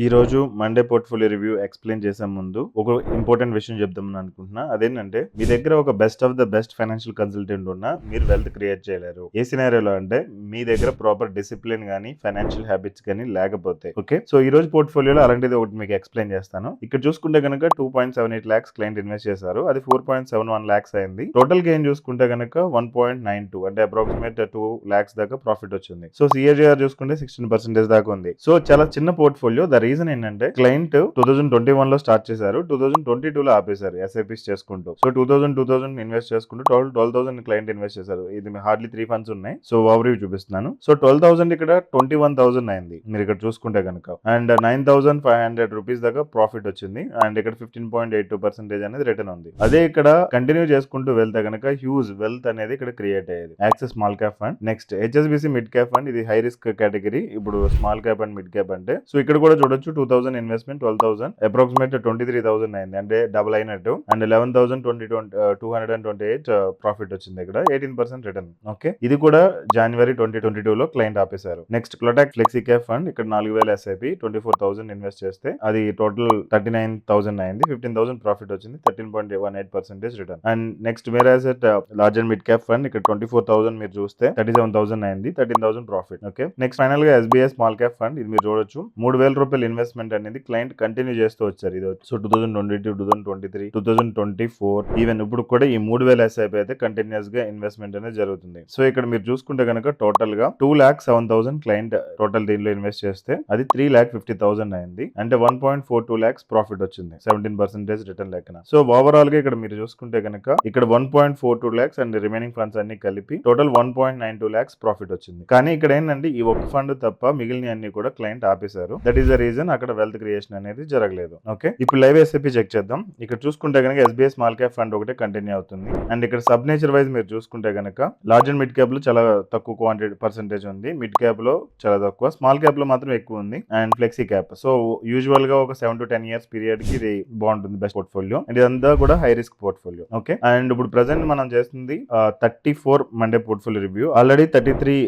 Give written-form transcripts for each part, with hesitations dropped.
ఈ రోజు Monday portfolio review explain చేసే ముందు ఒక ఇంపార్టెంట్ విషయం చెప్దామని అనుకుంటున్నా. అదేంటంటే మీ దగ్గర ఒక best of the best financial consultant ఉన్నా మీరు వెల్త్ క్రియేట్ చేయలేరు. ఏ సినారియోలో అంటే మీ దగ్గర ప్రాపర్ డిసిప్లిన్ గానీ ఫైనాన్షియల్ హ్యాబిట్స్ కానీ లేకపోతే. ఓకే, సో ఈ రోజు పోర్ట్ఫోలియోలో అలాంటిది ఒకటి మీకు ఎక్స్ప్లెయిన్ చేస్తాను. ఇక్కడ చూసుకుంటే కనుక 2.78 lakhs క్లయింట్ ఇన్వెస్ట్ చేశారు. అది 4.71 lakhs అయింది. టోటల్ గెయిన్ చూసుకుంటే కనుక 1.92 అంటే అప్రాక్సిమేట్ 2 lakhs దాకా ప్రాఫిట్ వచ్చింది. సో సిఏజీఆర్ చూసుకుంటే 16% దాకా ఉంది. సో చాలా చిన్న పోర్ట్ఫోలియో. ద రీజన్ ఏంటంటే క్లయింట్ 2021 లో స్టార్ట్ చేశారు, 2022 లో ఆపేశారు ఎస్ఐపిస్ చేసుకుంటూ. సో 2000 ఇన్వెస్ట్ చేసుకుంటూ 12,000 క్లయింట్ ఇన్వెస్ట్ చేశారు. ఇది హార్డ్లీ 3 ఫండ్స్ ఉన్నాయి. సో ఓవర్ చూపిస్తున్నాను. సో 12,000 ఇక్కడ 21,000 అయింది మీరు ఇక్కడ చూసుకుంటే కనుక. అండ్ 9,500 రూపీస్ దాకా ప్రాఫిట్ వచ్చింది. అండ్ ఇక్కడ 15.82% అనేది రిటర్న్ ఉంది. అదే ఇక్కడ కంటిన్యూ చేసుకుంటూ వెళ్తే కనుక హ్యూజ్ వెల్త్ అనేది ఇక్కడ క్రియేట్ అయ్యేది. Axis small cap fund, next HSBC mid cap fund, ఇది హై రిస్క్ కేటగిరీ. ఇప్పుడు small cap and mid cap అంటే సో ఇక్కడ కూడా చూడొచ్చు 2,000 ఇన్వెస్ట్మెంట్ 12,000 అప్రాక్సిమేట్ 23,000 అయింది, అంటే డబుల్ అయినట్టు. అండ్ 11,228 ప్రాఫిట్ వచ్చింది. ఇక్కడ 18% రిటర్న్. ఓకే, ఇది కూడా జనవరి 2022 లో క్లయింట్ ఆపేశారు. నెక్స్ట్ క్లోటాక్ ఫ్లెక్సీ క్యాప్ ఫండ్, ఇక్కడ 4,000 ఎస్ఐపి 24,000 ఇన్వెస్ట్ చేస్తే అది టోటల్ 39,000 అయింది. 15,000 ప్రాఫిట్ వచ్చింది. 13.18% return. And next Mera asset large and mid cap fund, ఇక్కడ 24,000 మీరు చూస్తే 37,000 అయింది. 13,000 ప్రాఫిట్. ఓకే, నెక్స్ట్ ఫైనల్ గా ఎస్బీఐ స్మాల్ క్యాప్ ఫండ్, ఇది మీరు చూడొచ్చు 3,000 రూపాయలు ఇన్వెస్ట్మెంట్ అనేది క్లయింట్ కంటిన్యూ చేస్తూ వచ్చారు. ఇది సో 2022, 2023, 2024 ఈవెన్ ఇప్పుడు కూడా ఈ 3,000 ఎస్ఐపి అయితే కంటిన్యూస్ గా ఇన్వెస్ట్మెంట్ అనేది జరుగుతుంది. సో ఇక్కడ మీరు చూసుకుంటే కనుక టోటల్ గా 2,07,000 క్లయింట్ టోటల్ దీనిలో ఇన్వెస్ట్ చేస్తే అది 3,50,000 అయింది. అంటే 1.42 lakhs ప్రాఫిట్ వచ్చింది. 17% రిటర్న్ లెక్కన. సో ఓవరాల్ గా ఇక్కడ మీరు చూసుకుంటే కనుక ఇక్కడ 1.42 lakhs అండ్ రిమైనింగ్ ఫండ్స్ అన్ని కలిపి టోటల్ 1.92 lakhs ప్రాఫిట్ వచ్చింది. కానీ ఇక్కడ ఏంటంటే ఈ ఒక్క ఫండ్ తప్ప మిగిలిన అన్ని కూడా క్లయింట్ ఆపేశారు. దట్ ఈస్ ద రీజన్ అక్కడ వెల్త్ క్రియేషన్ అనేది జరగలేదు. ఓకే, ఇప్పుడు లైవ్ ఎస్ఐపి చెక్ చేద్దాం. ఇక్కడ చూసుకుంటే కనుక ఎస్బీఐ స్మాల్ క్యాప్ ఫండ్ ఒకటే కంటిన్యూ అవుతుంది. అండ్ ఇక్కడ సబ్ నేచర్ వైజ్ మీరు చూసుకుంటే కనుక లార్జ్ అండ్ మిడ్ క్యాప్ లో చాలా తక్కువ క్వాంటిటీ పర్సెంటేజ్ ఉంది. మిడ్ క్యాప్ లో చాలా తక్కువ, స్మాల్ క్యాప్ లో మాత్రం ఎక్కువ ఉంది. And flexi cap. So usual గా ఒక 7 to 10 years పీరియడ్ కి ఇది బాగుంటుంది బెస్ట్ పోర్ట్ఫోలియో. అండ్ ఇదంతా కూడా high risk portfolio. Okay, and ఇప్పుడు ప్రెసెంట్ మనం చేస్తుంది 34 Monday portfolio review. Already 33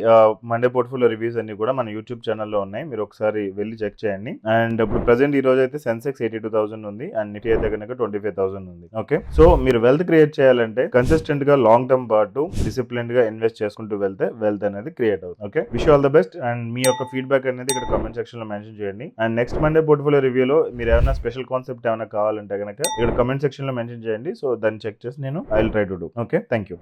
Monday portfolio reviews అన్ని కూడా మన యూట్యూబ్ ఛానల్లో ఉన్నాయి. మీరు ఒకసారి వెళ్ళి చెక్ చేయండి. అండ్ ఇప్పుడు ప్రెసెంట్ ఈ రోజు అయితే సెన్సెక్స్ 82,000 ఉంది. అండ్ నిఫ్టీ అయితే కనుక 25,000 ఉంది. ఓకే, సో మీరు వెల్త్ క్రియేట్ చేయాలంటే కన్సిస్టెంట్ గా లాంగ్ టర్మ్ పాటు డిసిప్లిన్ గా ఇన్వెస్ట్ చేసుకుంటూ వెళ్తే వెల్త్ అనేది క్రియేట్ అవుతుంది. Okay, wish all the best. And మీ యొక్క ఫీడ్బ్యాక్ అనేది ఇక్కడ కామెంట్ సెక్షన్ లో మెన్షన్ చేయండి. అండ్ నెక్స్ట్ మండే పోర్ట్ఫోలియో రివ్యూలో మీరు ఏమైనా స్పెషల్ కాన్సెప్ట్ ఏమైనా కావాలంటే కనుక ఇక్కడ కామెంట్ సెక్షన్ లో మెన్షన్ చేయండి. సో దాన్ని చెక్ చేసి నేను I will try to do. Okay, thank you.